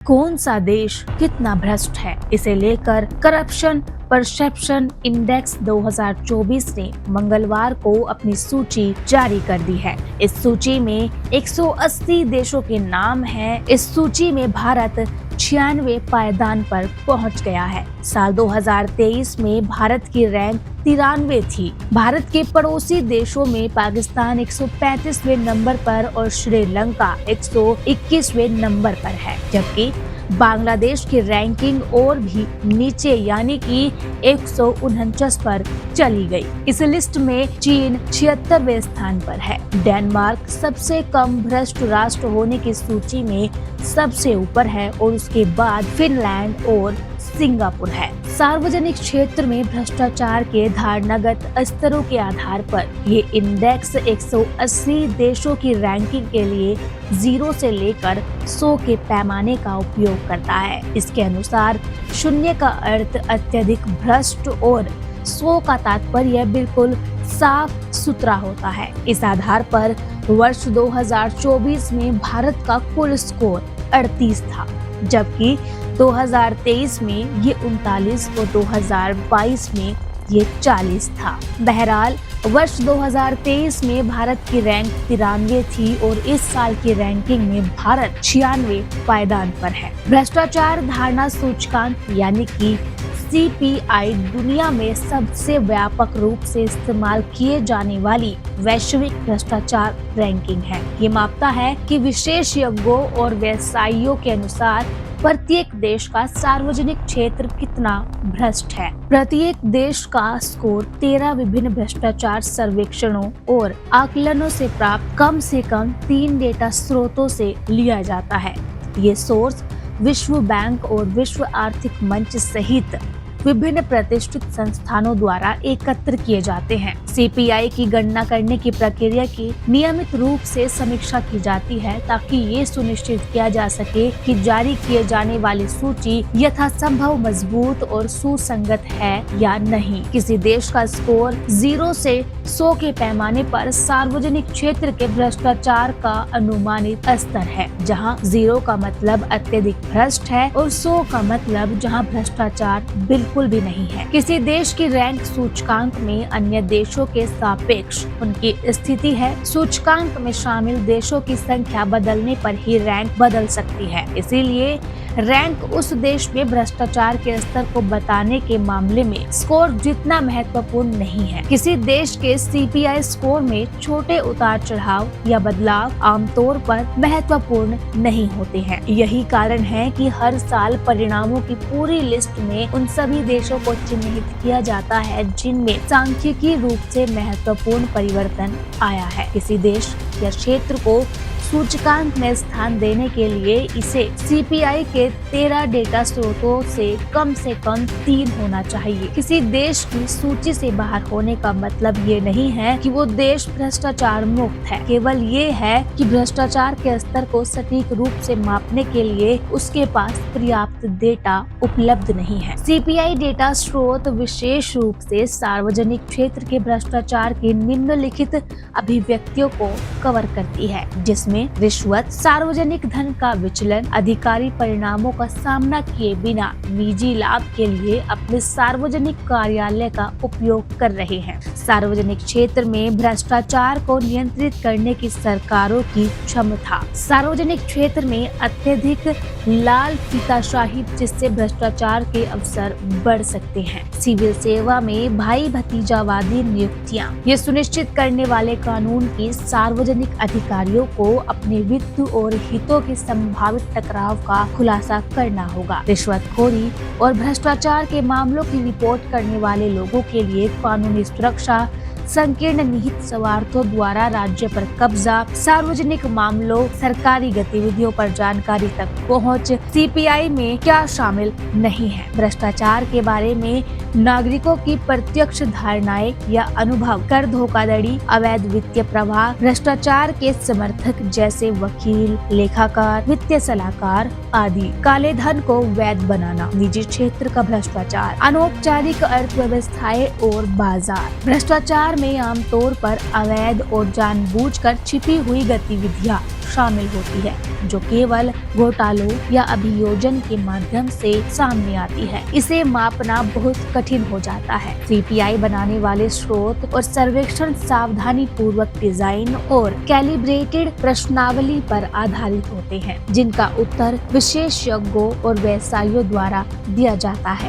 कौन सा देश कितना भ्रष्ट है, इसे लेकर करप्शन परसेप्शन इंडेक्स 2024 ने मंगलवार को अपनी सूची जारी कर दी है। इस सूची में 180 देशों के नाम हैं। इस सूची में भारत 96वें पायदान पर पहुंच गया है। साल 2023 में भारत की रैंक 93 थी। भारत के पड़ोसी देशों में पाकिस्तान 135वें नंबर पर और श्रीलंका 121वें नंबर पर है, जबकि बांग्लादेश की रैंकिंग और भी नीचे यानी कि 149 पर चली गई। इस लिस्ट में चीन 76वें स्थान पर है। डेनमार्क सबसे कम भ्रष्ट राष्ट्र होने की सूची में सबसे ऊपर है और उसके बाद फिनलैंड और सिंगापुर है। सार्वजनिक क्षेत्र में भ्रष्टाचार के धारणागत स्तरों के आधार पर ये इंडेक्स 180 देशों की रैंकिंग के लिए 0 से लेकर 100 के पैमाने का उपयोग करता है। इसके अनुसार 0 का अर्थ अत्यधिक भ्रष्ट और 100 का तात्पर्य बिल्कुल साफ सुथरा होता है। इस आधार पर वर्ष 2024 में भारत का कुल स्कोर 38 था, जबकि 2023 में ये 39 और 2022 में ये 40 था। बहरहाल वर्ष 2023 में भारत की रैंक 93 थी और इस साल की रैंकिंग में भारत 96वें पायदान पर है। भ्रष्टाचार धारणा सूचकांक यानी कि CPI दुनिया में सबसे व्यापक रूप से इस्तेमाल किए जाने वाली वैश्विक भ्रष्टाचार रैंकिंग है। ये मापता है कि विशेषज्ञों और व्यवसायियों के अनुसार प्रत्येक देश का सार्वजनिक क्षेत्र कितना भ्रष्ट है। प्रत्येक देश का स्कोर 13 विभिन्न भ्रष्टाचार सर्वेक्षणों और आकलनों से प्राप्त कम से कम 3 डेटा स्रोतों से लिया जाता है। ये सोर्स विश्व बैंक और विश्व आर्थिक मंच सहित विभिन्न प्रतिष्ठित संस्थानों द्वारा एकत्र किए जाते हैं। CPI की गणना करने की प्रक्रिया की नियमित रूप से समीक्षा की जाती है ताकि ये सुनिश्चित किया जा सके कि जारी किए जाने वाली सूची यथासंभव मजबूत और सुसंगत है या नहीं। किसी देश का स्कोर 0 से 100 के पैमाने पर सार्वजनिक क्षेत्र के भ्रष्टाचार का अनुमानित स्तर है, जहां 0 का मतलब अत्यधिक भ्रष्ट है और 100 का मतलब जहां भ्रष्टाचार बिल्कुल भी नहीं है। किसी देश की रैंक सूचकांक में अन्य देशों के सापेक्ष उनकी स्थिति है। सूचकांक में शामिल देशों की संख्या बदलने पर ही रैंक बदल सकती है। इसीलिए रैंक उस देश में भ्रष्टाचार के स्तर को बताने के मामले में स्कोर जितना महत्वपूर्ण नहीं है। किसी देश के CPI स्कोर में छोटे उतार चढ़ाव या बदलाव आमतौर पर महत्वपूर्ण नहीं होते हैं। यही कारण है कि हर साल परिणामों की पूरी लिस्ट में उन सभी देशों को चिन्हित किया जाता है जिनमें सांख्यिकीय रूप से महत्वपूर्ण परिवर्तन आया है। किसी देश या क्षेत्र को सूचकांक में स्थान देने के लिए इसे CPI के 13 डेटा स्रोतों से कम 3 होना चाहिए। किसी देश की सूची से बाहर होने का मतलब ये नहीं है कि वो देश भ्रष्टाचार मुक्त है, केवल ये है कि भ्रष्टाचार के स्तर को सटीक रूप से मापने के लिए उसके पास पर्याप्त डेटा उपलब्ध नहीं है। CPI डेटा स्रोत विशेष रूप से सार्वजनिक क्षेत्र के भ्रष्टाचार की निम्नलिखित अभिव्यक्तियों को कवर करती है, जिसमें रिश्वत, सार्वजनिक धन का विचलन, अधिकारी परिणामों का सामना किए बिना निजी लाभ के लिए अपने सार्वजनिक कार्यालय का उपयोग कर रहे हैं। सार्वजनिक क्षेत्र में भ्रष्टाचार को नियंत्रित करने की सरकारों की क्षमता, सार्वजनिक क्षेत्र में अत्यधिक लाल फीताशाही जिससे भ्रष्टाचार के अवसर बढ़ सकते हैं। सिविल सेवा में भाई भतीजावादी नियुक्तियां, ये सुनिश्चित करने वाले कानून की सार्वजनिक अधिकारियों को अपने वित्त और हितों के संभावित टकराव का खुलासा करना होगा। रिश्वतखोरी और भ्रष्टाचार के मामलों की रिपोर्ट करने वाले लोगों के लिए कानूनी सुरक्षा, संकीर्ण निहित स्वार्थों द्वारा राज्य पर कब्जा, सार्वजनिक मामलों, सरकारी गतिविधियों पर जानकारी तक पहुंच CPI में क्या शामिल नहीं है। भ्रष्टाचार के बारे में नागरिकों की प्रत्यक्ष धारणाएं या अनुभव, कर धोखाधड़ी, अवैध वित्तीय प्रवाह, भ्रष्टाचार के समर्थक जैसे वकील, लेखाकार, वित्तीय सलाहकार आदि, काले धन को वैध बनाना, निजी क्षेत्र का भ्रष्टाचार, अनौपचारिक अर्थव्यवस्थाएं और बाजार। भ्रष्टाचार में आमतौर पर अवैध और जानबूझकर छिपी हुई गतिविधियां शामिल होती है, जो केवल घोटालों या अभियोजन के माध्यम से सामने आती है। इसे मापना बहुत कठिन हो जाता है। सीपीआई बनाने वाले स्रोत और सर्वेक्षण सावधानी पूर्वक डिजाइन और कैलिब्रेटेड प्रश्नावली पर आधारित होते हैं, जिनका उत्तर विशेषज्ञों और व्यवसायियों द्वारा दिया जाता है।